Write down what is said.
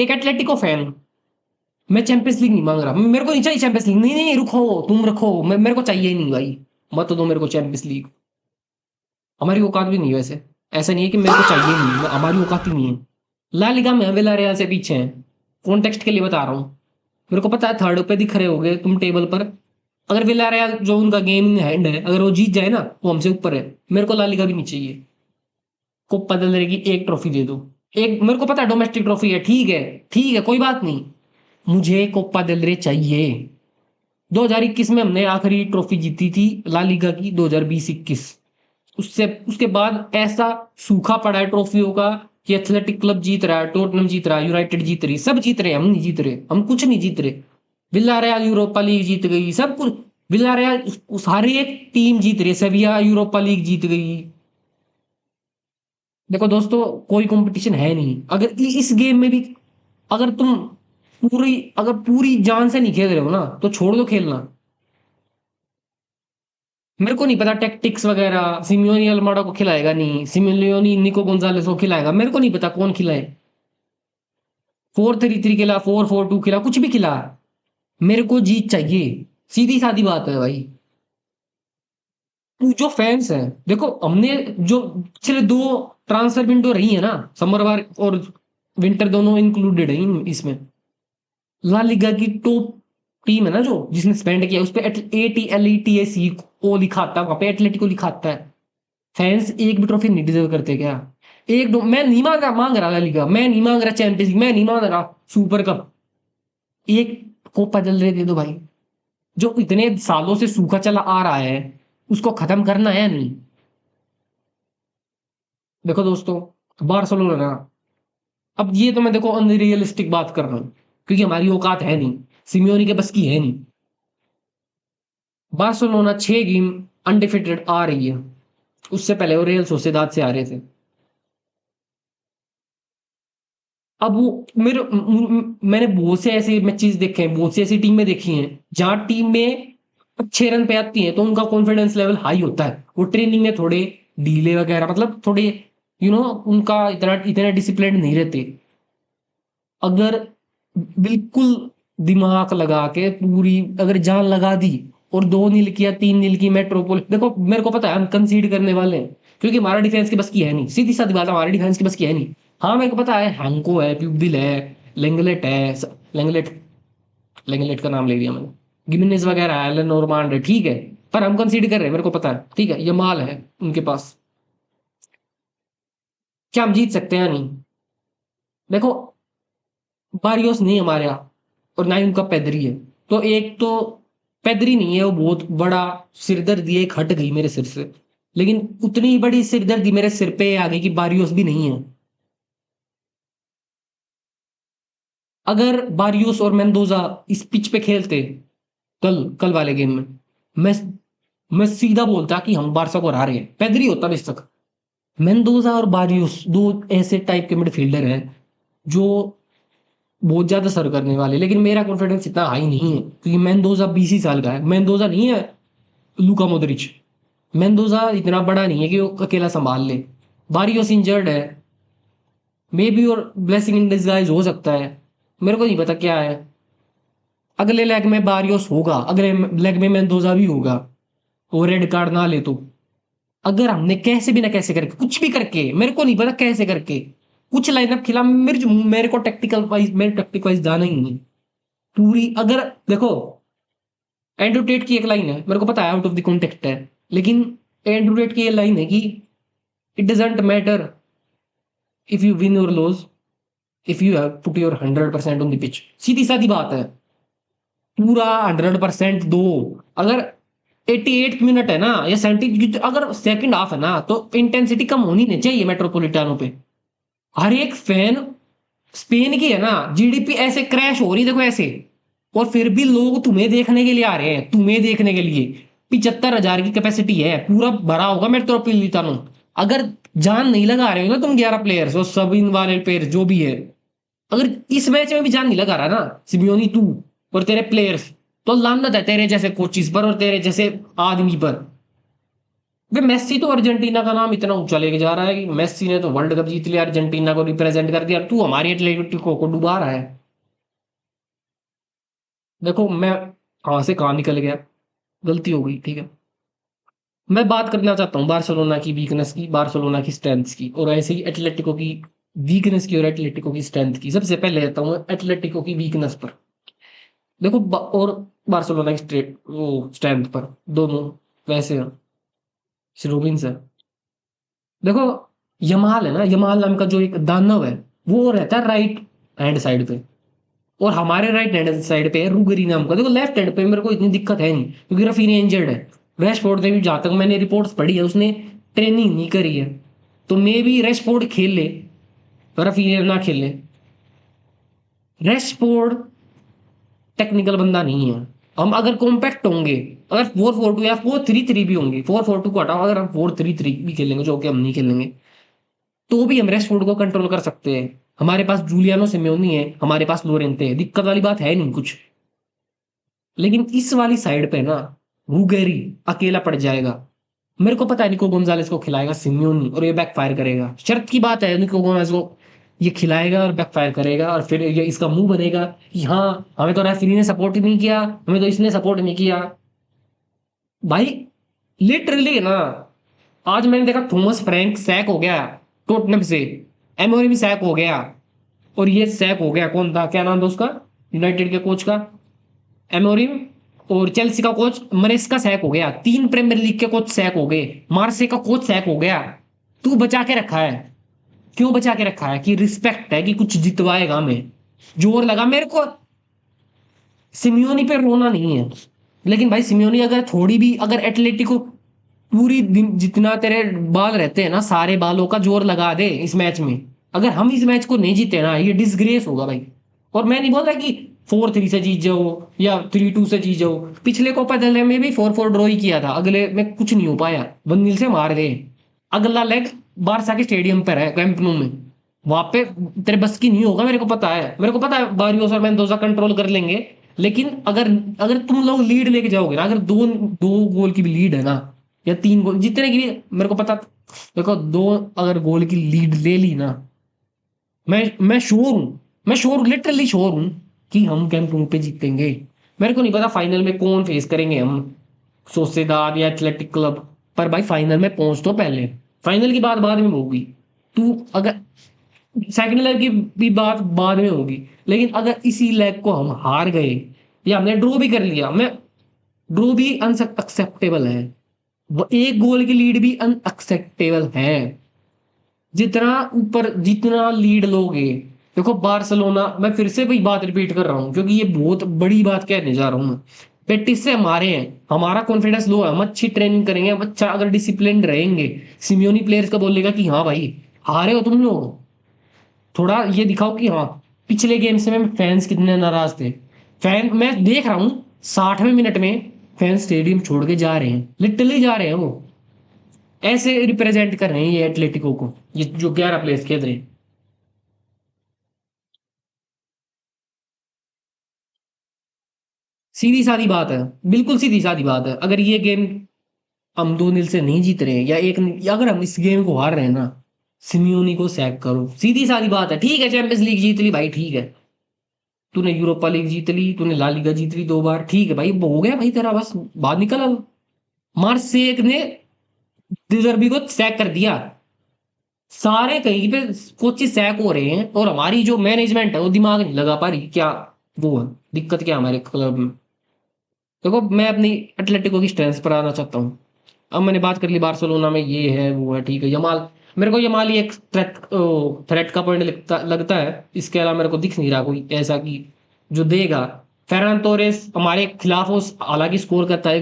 एक Atletico fan, मैं champions league नहीं मांग रहा, मेरे को नहीं चाहिए चैंपियंस लीग, नहीं नहीं रुको, तुम रखो, मेरे को चाहिए ही नहीं भाई, मत दो मेरे को चैंपियंस लीग। हमारी औकात भी नहीं है वैसे, ऐसा नहीं है कि मेरे को चाहिए नहीं, हमारी औकात ही नहीं है। ला लिगा में विलारियल से पीछे हैं, कॉन्टेक्स्ट के लिए बता रहा हूँ। मेरे को पता है थर्ड पे दिख रहे होगे तुम टेबल पर, अगर विलारियल जो उनका गेमिंग हैंड है अगर वो जीत जाए ना वो हमसे ऊपर है, मेरे को ला लिगा भी नहीं चाहिए। कोप्पा देल रे की एक ट्रॉफी दे दो, एक, मेरे को पता है डोमेस्टिक ट्रॉफी है, ठीक है कोई बात नहीं, मुझे कोप्पा देल रे चाहिए। 2021 में हमने आखिरी ट्रॉफी जीती थी ला लीगा की, 2020-21, उससे उसके बाद ऐसा सूखा पड़ा है ट्रॉफियों का कि एथलेटिक क्लब जीत रहा है, टोटनम जीत रहा है, यूनाइटेड जीत रही है, सब जीत रहे हैं, हम नहीं जीत रहे, हम कुछ नहीं जीत रहे। विलारियल यूरोपा लीग जीत गई, सब कुछ, विलारियल सारी एक टीम जीत रही है, सेविया यूरोपा लीग जीत गई। देखो दोस्तों, कोई कंपटीशन है नहीं, अगर इस गेम में भी अगर तुम अगर पूरी जान से नहीं खेल रहे हो ना तो छोड़ दो खेलना। मेरे को नहीं पता टैक्टिक्स वगैरह, सिमियोनी अल्माडा को खिलाएगा नहीं, सिमियोनी निको गोंजालेस को खिलाएगा, मेरे को नहीं पता कौन खिलाए, 4-3-3 खिला, 4-4-2 खिला, कुछ भी खिला, मेरे को जीत चाहिए, सीधी सादी बात है भाई। जो फैंस हैं, देखो हमने जो पिछले दो ट्रांसफर विंडो रही है ना, समर वार और विंटर दोनों इंक्लूडेड है इसमें, ला लीगा की टॉप टीम है ना जो जिसने स्पेंड किया उस पे ATLETAC को लिखा आता है, वहां पे एटलेटिको लिखा आता है। फैंस एक भी ट्रॉफी नहीं डिजर्व करते क्या? मैं नहीं मांग रहा ला लीगा, मैं नहीं मांग रहा चैंपियंस लीग, मैं नहीं मांग रहा सुपर कप, एक कोपा del रहे दे दो भाई, जो इतने सालों से सूखा चला आ रहा है, उसको खत्म करना है नहीं। देखो दोस्तों, बार्सिलोना, अब ये तो मैं देखो अनरियलिस्टिक बात कर रहा हूँ क्योंकि हमारी औकात है नहीं, सिमियोनी के बस की है नहीं। बार्सिलोना 6 गेम अनडिफिटेड आ रही है, उससे पहले वो रियल सोसेदाद से आ रहे थे। अब वो मैंने बहुत से ऐसे मैचेस देखे हैं, बहुत सी ऐसी टीमें देखी हैं जहां टीम में 6 रन पे आती है तो उनका कॉन्फिडेंस लेवल हाई होता है, वो ट्रेनिंग में थोड़े ढीले वगैरह, मतलब थोड़े उनका इतना इतने डिसिप्लिन नहीं रहते। अगर बिल्कुल दिमाग लगा के पूरी अगर जान लगा दी और 2-0 की या 3-0 की मेट्रोपोल, देखो मेरे को पता है हम कंसीड करने वाले हैं क्योंकि हमारा डिफेंस की बस की है नहीं, सीधी सादी बात है, हमारी डिफेंस की बस की है नहीं। हाँ मेरे को पता है हैंको है, प्यूबिल है, लेंगलेट है, लेंगलेट लेंगलेट का नाम ले लिया मैंने, गिमेनेज वगैरह है, लेनोर्मांड है, ठीक है, पर हम कंसीड कर रहे हैं, मेरे को पता है, ठीक है, ये माल है उनके पास, क्या हम जीत सकते हैं या नहीं? देखो, बारियोस नहीं हमारे यहाँ और ना ही उनका पेदरी है, तो एक तो पेदरी नहीं है, वो बहुत बड़ा सिरदर्दी एक हट गई मेरे सिर से, लेकिन उतनी बड़ी सिरदर्दी मेरे सिर पे आ गई कि बारियोस भी नहीं है। अगर बारियोस और मेंडोजा इस पिच पे खेलते कल कल वाले गेम में, मैं मैं सीधा बोलता कि हम बारसा को हरा रहे हैं, पेदरी होता बेशक। मेंडोजा और बारियोस दो ऐसे टाइप के मिडफील्डर हैं जो बहुत ज्यादा सर करने वाले, लेकिन मेरा कॉन्फिडेंस इतना हाई नहीं है क्योंकि मेंडोजा 20 ही साल का है, मेंडोजा नहीं है लूका मोदरिच, मेंडोजा इतना बड़ा नहीं है कि वो अकेला संभाल ले। बारियोस इंजर्ड है, मे बी, और ब्लेसिंग इन डिसगाइज हो सकता है, मेरे को नहीं पता क्या है। अगले लेग में बारियोस होगा, अगले लेग में मेंडोजा भी होगा, वो रेड कार्ड ना ले तो, अगर हमने कैसे भी ना कैसे करके कुछ भी करके, मेरे को नहीं पता कैसे करके कुछ लाइनअप खिला, मेरे को टेक्टिक वाइज जाना ही नहीं पूरी। अगर देखो, एंड्रू टेट की एक लाइन है, मेरे को पता है आउट ऑफ द कॉन्टेक्स्ट है, लेकिन एंड्रू टेट की ये लाइन है कि it doesn't matter if you win और lose, if you have put your 100% on the pitch, सीधी सादी बात है, पूरा 100% दो। अगर 88 मिनट है ना या 70, अगर सेकंड हाफ है ना तो इंटेंसिटी कम होनी नहीं चाहिए मेट्रोपोलिटानो पे। हर एक फैन, स्पेन की है ना जीडीपी ऐसे क्रैश हो रही देखो ऐसे, और फिर भी लोग तुम्हें देखने के लिए आ रहे हैं, तुम्हें देखने के लिए। 75,000 की कैपेसिटी है, पूरा भरा होगा मेट्रोपोलिटानो। अगर जान नहीं लगा रहे हो ना तुम 11 प्लेयर्स और सब इन वाले प्लेयर्स जो भी है, अगर इस मैच में भी जान नहीं लगा रहा ना सिमियोनी तू और तेरे प्लेयर्स, तो लानत है तेरे जैसे कोचिस पर और तेरे जैसे आदमी पर। वे मेस्सी तो अर्जेंटीना का नाम इतना ऊंचा लेके जा रहा है कि मेस्सी ने तो वर्ल्ड कप जीत लिया, अर्जेंटीना को रिप्रेजेंट कर दिया, तू हमारी एटलेटिको को डुबा रहा है। देखो मैं कहाँ से कहाँ निकल गया, गलती हो गई, ठीक है। मैं बात करना चाहता हूँ बार्सिलोना की वीकनेस की, बार्सिलोना की स्ट्रेंथ्स की, और ऐसे ही एटलेटिको की वीकनेस की और एटलेटिको की स्ट्रेंथ की। सबसे पहले आता हूँ एटलेटिको की वीकनेस पर। देखो और बार्सिलोना की स्ट्रेट वो स्ट्रेंथ पर, दोनों वैसे हैं, रोबिन्स है। देखो यमाल है ना, यमाल नाम का जो एक दानव है, वो रहता है राइट हैंड साइड पे, और हमारे राइट हैंड साइड पे है रूगरी नाम का। देखो लेफ्ट हैंड पे मेरे को इतनी दिक्कत है नहीं, क्योंकि रफीनी इंजर्ड है। रैशफोर्ड ने भी, जहां तक मैंने रिपोर्ट्स पढ़ी है, उसने ट्रेनिंग नहीं करी है, तो मे भी रैशफोर्ड खेल ले, रफीनी ना खेले। रैशफोर्ड टेक्निकल बंदा नहीं है। हम अगर कॉम्पैक्ट होंगे, अगर 4-4-2 या 4-3-3 भी होंगे, 4-4-2 को हटाओ, अगर हम 4-3-3 भी खेलेंगे, जो कि हम नहीं खेलेंगे, तो भी हम रेशफोर्ड को कंट्रोल कर सकते हैं। हमारे पास जूलियानो सिमेओनी है, हमारे पास लोरेंते है, दिक्कत वाली बात है नहीं कुछ। लेकिन इस वाली साइड पे ना रूगेरी अकेला पड़ जाएगा। मेरे को पता है निको गोंजालेस को खिलाएगा सिम्योनी, और ये बैकफायर करेगा, शर्त की बात है, निको गोंजालेस को ये खिलाएगा और बैकफायर करेगा, और फिर ये इसका मुंह बनेगा कि हाँ हमें तो रेफरी ने सपोर्ट ही नहीं किया, हमें तो इसने सपोर्ट नहीं किया। भाई लिटरली ना, आज मैंने देखा थॉमस फ्रैंक सैक हो गया टोटनम से, एमोरी भी सैक हो गया, और ये सैक हो गया, कौन था, क्या नाम था उसका, यूनाइटेड के कोच का, एमोरिम। और चेल्सी का कोच मरेस्का सैक हो गया, 3 प्रीमियर लीग के कोच सैक हो गए, मार्से का कोच सैक हो गया। तू बचा के रखा है, क्यों बचा के रखा है? कि रिस्पेक्ट है, कि कुछ जितवाएगा हमें, जोर लगा मेरे को। सिमियोनी पे रोना नहीं है, लेकिन भाई सिमियोनी अगर थोड़ी भी, अगर एटलेटिको पूरी दिन जितना तेरे बाल रहते हैं ना, सारे बालों का जोर लगा दे इस मैच में, अगर हम इस मैच को नहीं जीते ना, ये डिसग्रेस होगा भाई। और मैं नहीं बोल रहा कि 4-3 से जीत जाओ या 3-2 से जीत जाओ, पिछले कोपा del Rey में भी 4-4 ड्रॉ ही किया था, अगले में कुछ नहीं हो पाया, 1-0 से मार गए। अगला लेग बारसा के स्टेडियम पर है, कैंप नु में, वहां पे तेरे बस की नहीं होगा, मेरे को पता है, मेरे को पता है बारियोस और मेंडोजा कंट्रोल कर लेंगे। लेकिन अगर अगर तुम लोग लीड लेके जाओगे ना, अगर दो दो गोल की भी लीड है ना, या 3 गोल जितने की भी, मेरे को पता, देखो दो अगर गोल की लीड ले ली ना, मैं श्योर हूं, मैं श्योर, लिटरली श्योर हूं कि हम कैंप नु पे जीतेंगे। मेरे को नहीं पता फाइनल में कौन फेस करेंगे हम, सोसेदाद या एथलेटिक क्लब, पर भाई फाइनल में पहुंच तो पहले, फाइनल की बात बाद में होगी। तू अगर सेकंड लेग की भी बात बाद में होगी, लेकिन अगर इसी लेग को हम हार गए या हमने ड्रॉ भी कर लिया, मैं ड्रॉ भी अनएक्सेप्टेबल है, वो एक गोल की लीड भी अनएक्सेप्टेबल है। जितना ऊपर जितना लीड लोगे, देखो बार्सिलोना, मैं फिर से वही बात रिपीट कर रहा हूँ, क्योंकि ये बहुत बड़ी बात कहने जा रहा हूँ मैं। पेटिस से हमारे हैं, हमारा कॉन्फिडेंस लो है, हम अच्छी ट्रेनिंग करेंगे, हम अच्छा अगर डिसिप्लिन रहेंगे, सिमियोनी प्लेयर्स का बोलेगा कि हाँ भाई हारे हो तुम लोग, थोड़ा ये दिखाओ कि हाँ। पिछले गेम से में फैंस कितने नाराज थे, फैन मैं देख रहा हूँ 60वें मिनट में फैन स्टेडियम छोड़ के जा रहे हैं, लिटरली जा रहे हैं वो, ऐसे रिप्रेजेंट कर रहे हैं ये एटलेटिको को, ये जो 11 प्लेयर्स खेल रहे हैं। सीधी सादी बात है, बिल्कुल सीधी सादी बात है, अगर ये गेम हम 2-0 से नहीं जीत रहे हैं, या अगर हम इस गेम को हार रहे हैं ना, सिमियोनी को सैक करो, सीधी सादी बात है। ठीक है चैंपियंस लीग जीत ली भाई, ठीक है, तूने यूरोपा लीग जीत ली, तूने ला लीगा जीत ली 2 बार, ठीक है भाई, वो हो गया भाई तेरा, बस बाहर निकल अब। मार्सेक ने डिजर्बी को सैक कर दिया, सारे कहीं पे कोचिज सैक हो रहे हैं, और हमारी जो मैनेजमेंट है वो दिमाग नहीं लगा पा रही, क्या वो है दिक्कत, क्या हमारे क्लब में। देखो मैं अपनी एटलेटिको की स्ट्रेंथ पर आना चाहता हूँ। अब मैंने बात कर ली बार्सिलोना में ये है वो है, ठीक है, यमाल, मेरे को यमाल ही एक थ्रेट, थ्रेट का पॉइंट लगता है, इसके अलावा मेरे को दिख नहीं रहा कोई ऐसा कि जो देगा। फेरान तोरेस हमारे खिलाफ वो हालांकि स्कोर करता है,